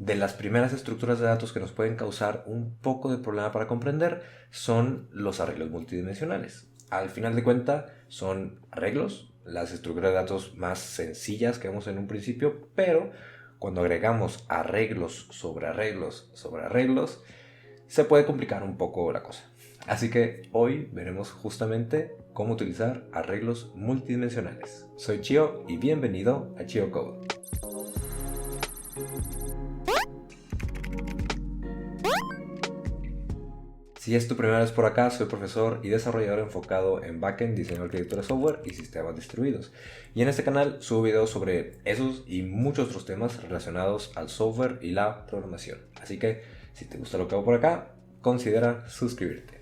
de las primeras estructuras de datos que nos pueden causar un poco de problema para comprender son los arreglos multidimensionales. Al final de cuentas son arreglos, las estructuras de datos más sencillas que vemos en un principio, pero cuando agregamos arreglos sobre arreglos sobre arreglos, se puede complicar un poco la cosa. Así que hoy veremos justamente cómo utilizar arreglos multidimensionales. Soy Chio y bienvenido a Chio Code. Si es tu primera vez por acá, soy profesor y desarrollador enfocado en backend, diseño de arquitectura de software y sistemas distribuidos. Y en este canal subo videos sobre esos y muchos otros temas relacionados al software y la programación. Así que si te gusta lo que hago por acá, considera suscribirte.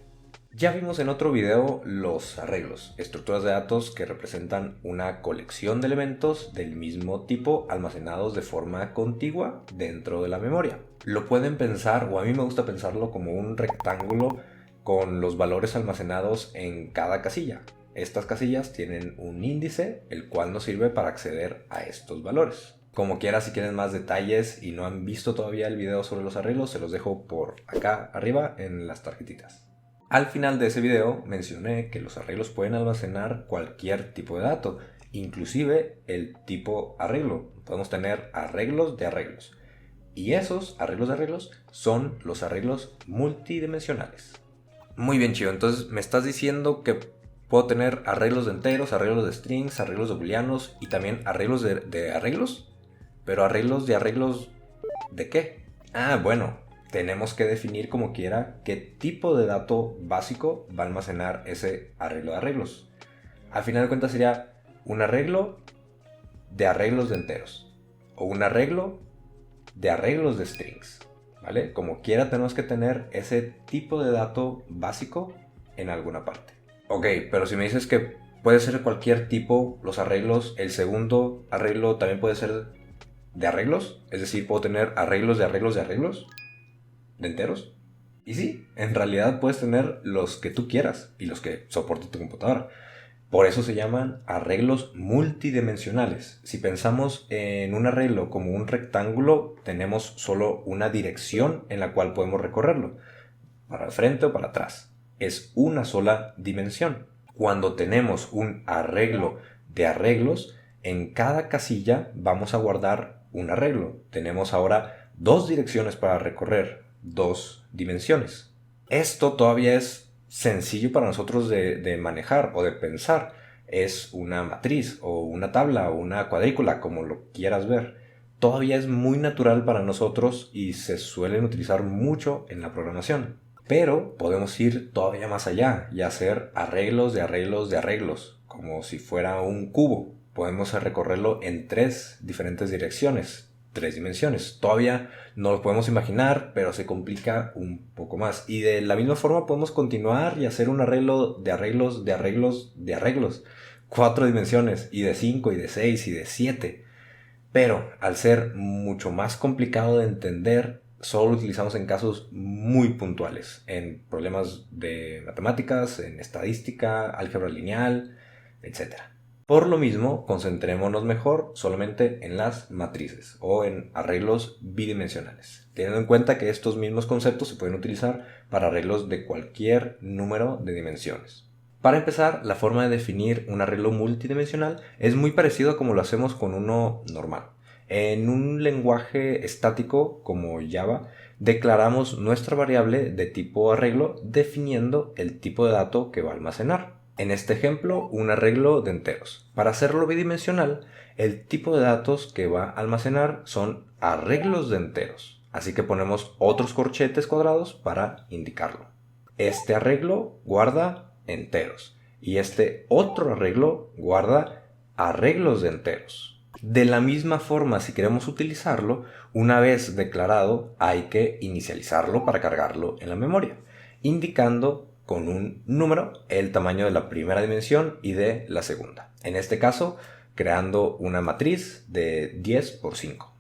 Ya vimos en otro video los arreglos, estructuras de datos que representan una colección de elementos del mismo tipo almacenados de forma contigua dentro de la memoria. Lo pueden pensar, o a mí me gusta pensarlo, como un rectángulo con los valores almacenados en cada casilla. Estas casillas tienen un índice, el cual nos sirve para acceder a estos valores. Como quiera, si quieren más detalles y no han visto todavía el video sobre los arreglos, se los dejo por acá arriba en las tarjetitas. Al final de ese video mencioné que los arreglos pueden almacenar cualquier tipo de dato, inclusive el tipo arreglo. Podemos tener arreglos de arreglos. Y esos arreglos de arreglos son los arreglos multidimensionales. Muy bien, Chivo. Entonces me estás diciendo que puedo tener arreglos de enteros, arreglos de strings, arreglos de booleanos y también arreglos de arreglos. Pero arreglos ¿de qué? Bueno. Tenemos que definir como quiera qué tipo de dato básico va a almacenar ese arreglo de arreglos. Al final de cuentas sería un arreglo de arreglos de enteros o un arreglo de arreglos de strings, ¿vale? Como quiera tenemos que tener ese tipo de dato básico en alguna parte. Ok, pero si me dices que puede ser cualquier tipo, los arreglos, el segundo arreglo también puede ser de arreglos, es decir, puedo tener arreglos de arreglos de arreglos de enteros. Y sí, en realidad puedes tener los que tú quieras y los que soporte tu computadora. Por eso se llaman arreglos multidimensionales. Si pensamos en un arreglo como un rectángulo, tenemos solo una dirección en la cual podemos recorrerlo, para el frente o para atrás. Es una sola dimensión. Cuando tenemos un arreglo de arreglos, en cada casilla vamos a guardar un arreglo. Tenemos ahora dos direcciones para recorrer, dos dimensiones. Esto todavía es sencillo para nosotros de manejar o de pensar. Es una matriz o una tabla o una cuadrícula, como lo quieras ver. Todavía es muy natural para nosotros y se suelen utilizar mucho en la programación. Pero podemos ir todavía más allá y hacer arreglos de arreglos de arreglos, como si fuera un cubo. Podemos recorrerlo en tres diferentes direcciones, tres dimensiones. Todavía no lo podemos imaginar, pero se complica un poco más. Y de la misma forma podemos continuar y hacer un arreglo de arreglos de arreglos de arreglos. Cuatro dimensiones, y de 5, y de 6, y de 7. Pero al ser mucho más complicado de entender, solo lo utilizamos en casos muy puntuales, en problemas de matemáticas, en estadística, álgebra lineal, etc. Por lo mismo, concentrémonos mejor solamente en las matrices o en arreglos bidimensionales, teniendo en cuenta que estos mismos conceptos se pueden utilizar para arreglos de cualquier número de dimensiones. Para empezar, la forma de definir un arreglo multidimensional es muy parecido a como lo hacemos con uno normal. En un lenguaje estático como Java, declaramos nuestra variable de tipo arreglo definiendo el tipo de dato que va a almacenar. En este ejemplo, un arreglo de enteros. Para hacerlo bidimensional, el tipo de datos que va a almacenar son arreglos de enteros. Así que ponemos otros corchetes cuadrados para indicarlo. Este arreglo guarda enteros y este otro arreglo guarda arreglos de enteros. De la misma forma, si queremos utilizarlo, una vez declarado, hay que inicializarlo para cargarlo en la memoria, indicando con un número el tamaño de la primera dimensión y de la segunda. En este caso, creando una matriz de 10 por 5.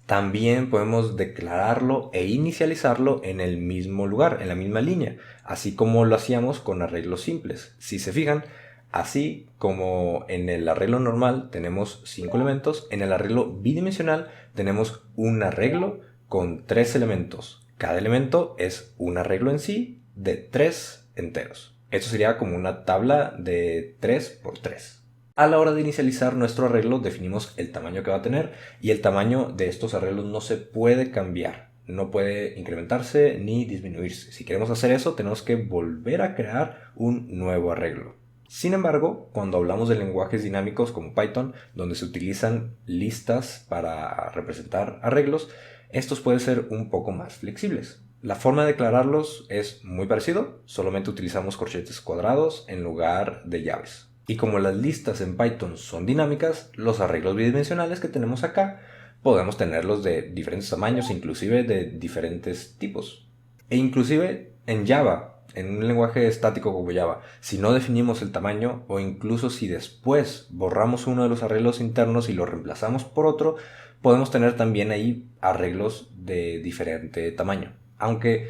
También podemos declararlo e inicializarlo en el mismo lugar, en la misma línea, así como lo hacíamos con arreglos simples. Si se fijan, así como en el arreglo normal tenemos 5 elementos, en el arreglo bidimensional tenemos un arreglo con 3 elementos. Cada elemento es un arreglo en sí de 3 enteros. Esto sería como una tabla de 3 por 3. A la hora de inicializar nuestro arreglo definimos el tamaño que va a tener y el tamaño de estos arreglos no se puede cambiar. No puede incrementarse ni disminuirse. Si queremos hacer eso, tenemos que volver a crear un nuevo arreglo. Sin embargo, cuando hablamos de lenguajes dinámicos como Python, donde se utilizan listas para representar arreglos, estos pueden ser un poco más flexibles. La forma de declararlos es muy parecido, solamente utilizamos corchetes cuadrados en lugar de llaves. Y como las listas en Python son dinámicas, los arreglos bidimensionales que tenemos acá podemos tenerlos de diferentes tamaños, inclusive de diferentes tipos. E inclusive en Java, en un lenguaje estático como Java, si no definimos el tamaño o incluso si después borramos uno de los arreglos internos y lo reemplazamos por otro, podemos tener también ahí arreglos de diferente tamaño. Aunque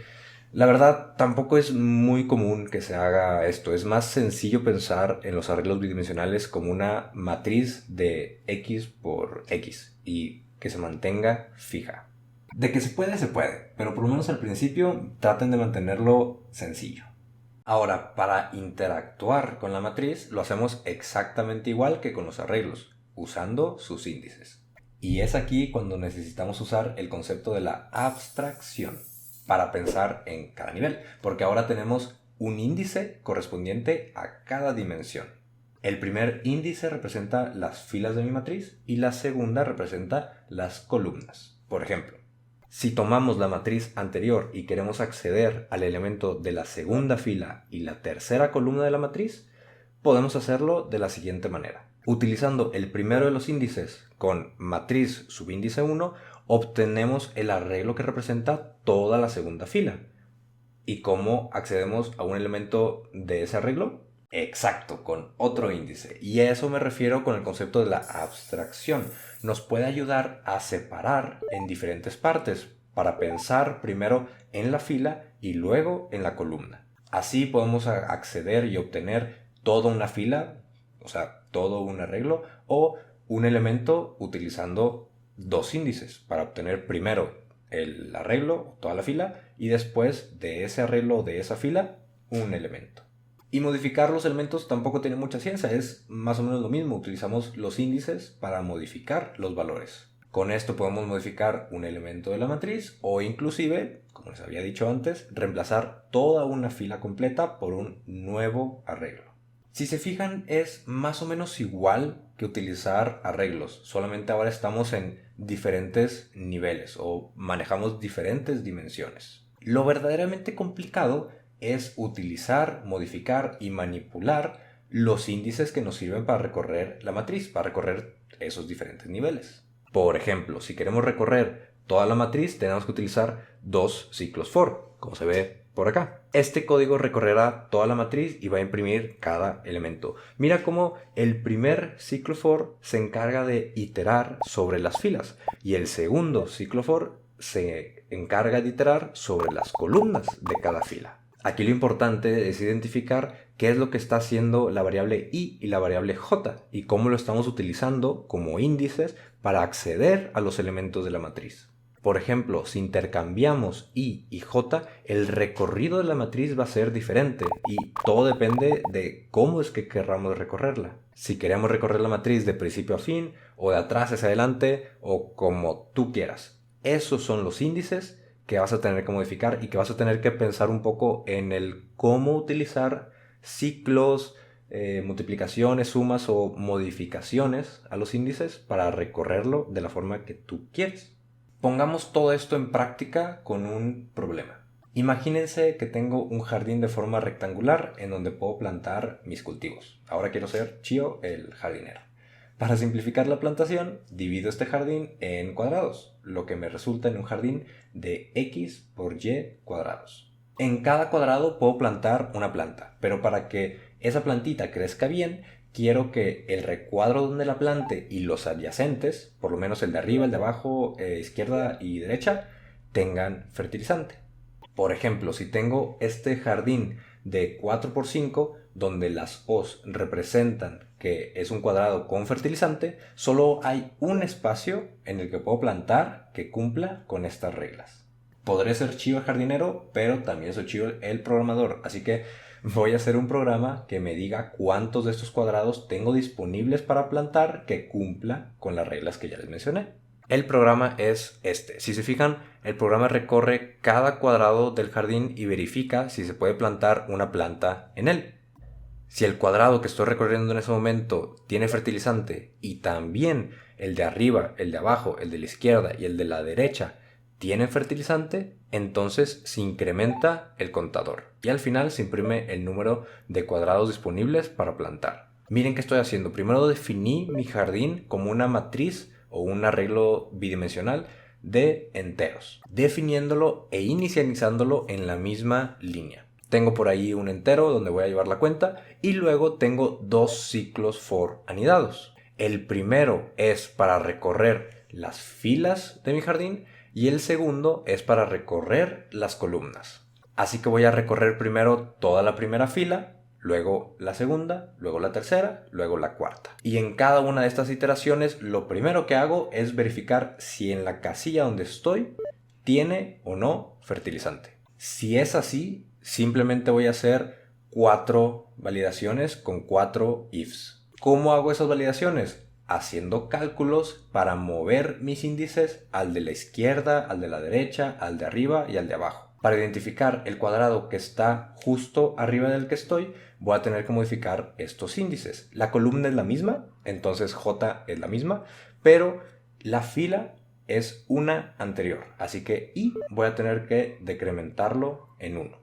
la verdad tampoco es muy común que se haga esto. Es más sencillo pensar en los arreglos bidimensionales como una matriz de x por x y que se mantenga fija. De que se puede, pero por lo menos al principio traten de mantenerlo sencillo. Ahora, para interactuar con la matriz lo hacemos exactamente igual que con los arreglos, usando sus índices. Y es aquí cuando necesitamos usar el concepto de la abstracción para pensar en cada nivel, porque ahora tenemos un índice correspondiente a cada dimensión. El primer índice representa las filas de mi matriz y la segunda representa las columnas. Por ejemplo, si tomamos la matriz anterior y queremos acceder al elemento de la segunda fila y la tercera columna de la matriz, podemos hacerlo de la siguiente manera. Utilizando el primero de los índices con matriz subíndice 1, obtenemos el arreglo que representa toda la segunda fila. ¿Y cómo accedemos a un elemento de ese arreglo? Exacto, con otro índice. Y a eso me refiero con el concepto de la abstracción. Nos puede ayudar a separar en diferentes partes para pensar primero en la fila y luego en la columna. Así podemos acceder y obtener toda una fila, o sea, todo un arreglo o un elemento utilizando dos índices para obtener primero el arreglo, toda la fila, y después de ese arreglo o de esa fila, un elemento. Y modificar los elementos tampoco tiene mucha ciencia, es más o menos lo mismo, utilizamos los índices para modificar los valores. Con esto podemos modificar un elemento de la matriz o inclusive, como les había dicho antes, reemplazar toda una fila completa por un nuevo arreglo. Si se fijan, es más o menos igual que utilizar arreglos, solamente ahora estamos en diferentes niveles o manejamos diferentes dimensiones. Lo verdaderamente complicado es utilizar, modificar y manipular los índices que nos sirven para recorrer la matriz, para recorrer esos diferentes niveles. Por ejemplo, si queremos recorrer toda la matriz, tenemos que utilizar dos ciclos for, como se ve por acá. Este código recorrerá toda la matriz y va a imprimir cada elemento. Mira cómo el primer ciclo for se encarga de iterar sobre las filas y el segundo ciclo for se encarga de iterar sobre las columnas de cada fila. Aquí lo importante es identificar qué es lo que está haciendo la variable i y la variable j y cómo lo estamos utilizando como índices para acceder a los elementos de la matriz. Por ejemplo, si intercambiamos i y j, el recorrido de la matriz va a ser diferente y todo depende de cómo es que querramos recorrerla. Si queremos recorrer la matriz de principio a fin o de atrás hacia adelante o como tú quieras. Esos son los índices que vas a tener que modificar y que vas a tener que pensar un poco en el cómo utilizar ciclos, multiplicaciones, sumas o modificaciones a los índices para recorrerlo de la forma que tú quieres. Pongamos todo esto en práctica con un problema. Imagínense que tengo un jardín de forma rectangular en donde puedo plantar mis cultivos. Ahora quiero ser Chio, el jardinero. Para simplificar la plantación, divido este jardín en cuadrados, lo que me resulta en un jardín de x por y cuadrados. En cada cuadrado puedo plantar una planta, pero para que esa plantita crezca bien, quiero que el recuadro donde la plante y los adyacentes, por lo menos el de arriba, el de abajo, izquierda y derecha, tengan fertilizante. Por ejemplo, si tengo este jardín de 4 por 5, donde las O's representan que es un cuadrado con fertilizante, solo hay un espacio en el que puedo plantar que cumpla con estas reglas. Podré ser chivo el jardinero, pero también soy chivo el programador, así que voy a hacer un programa que me diga cuántos de estos cuadrados tengo disponibles para plantar que cumpla con las reglas que ya les mencioné. El programa es este. Si se fijan, el programa recorre cada cuadrado del jardín y verifica si se puede plantar una planta en él. Si el cuadrado que estoy recorriendo en ese momento tiene fertilizante y también el de arriba, el de abajo, el de la izquierda y el de la derecha tienen fertilizante, entonces se incrementa el contador y al final se imprime el número de cuadrados disponibles para plantar. Miren qué estoy haciendo. Primero definí mi jardín como una matriz o un arreglo bidimensional de enteros, definiéndolo e inicializándolo en la misma línea. Tengo por ahí un entero donde voy a llevar la cuenta y luego tengo dos ciclos for anidados. El primero es para recorrer las filas de mi jardín y el segundo es para recorrer las columnas. Así que voy a recorrer primero toda la primera fila, luego la segunda, luego la tercera, luego la cuarta. Y en cada una de estas iteraciones lo primero que hago es verificar si en la casilla donde estoy tiene o no fertilizante. Si es así, simplemente voy a hacer 4 validaciones con 4 ifs. ¿Cómo hago esas validaciones? Haciendo cálculos para mover mis índices al de la izquierda, al de la derecha, al de arriba y al de abajo. Para identificar el cuadrado que está justo arriba del que estoy, voy a tener que modificar estos índices. La columna es la misma, entonces J es la misma, pero la fila es una anterior, así que I voy a tener que decrementarlo en 1.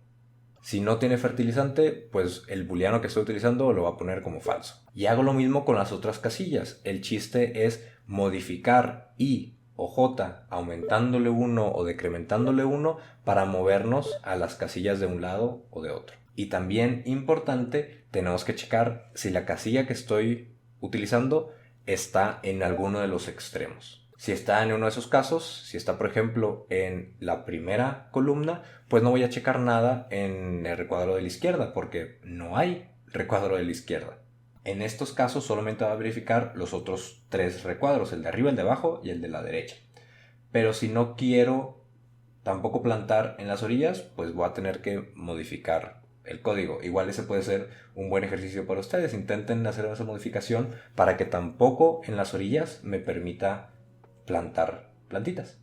Si no tiene fertilizante, pues el booleano que estoy utilizando lo va a poner como falso. Y hago lo mismo con las otras casillas. El chiste es modificar I o J aumentándole 1 o decrementándole 1 para movernos a las casillas de un lado o de otro. Y también importante, tenemos que checar si la casilla que estoy utilizando está en alguno de los extremos. Si está en uno de esos casos, si está por ejemplo en la primera columna, pues no voy a checar nada en el recuadro de la izquierda porque no hay recuadro de la izquierda. En estos casos solamente va a verificar los otros 3 recuadros, el de arriba, el de abajo y el de la derecha. Pero si no quiero tampoco plantar en las orillas, pues voy a tener que modificar el código. Igual ese puede ser un buen ejercicio para ustedes. Intenten hacer esa modificación para que tampoco en las orillas me permita plantar plantitas.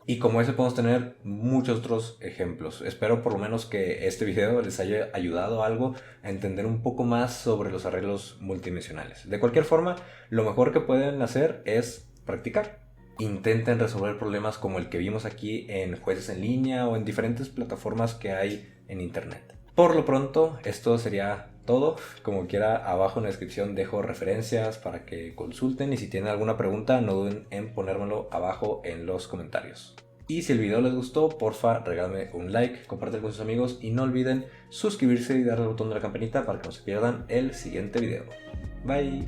Y como ese podemos tener muchos otros ejemplos. Espero por lo menos que este video les haya ayudado algo a entender un poco más sobre los arreglos multidimensionales. De cualquier forma, lo mejor que pueden hacer es practicar. Intenten resolver problemas como el que vimos aquí en Jueces en Línea o en diferentes plataformas que hay en internet. Por lo pronto, esto sería todo. Como quiera, abajo en la descripción dejo referencias para que consulten y si tienen alguna pregunta no duden en ponérmelo abajo en los comentarios. Y si el video les gustó, porfa, regálenme un like, compártelo con sus amigos y no olviden suscribirse y darle al botón de la campanita para que no se pierdan el siguiente video. Bye.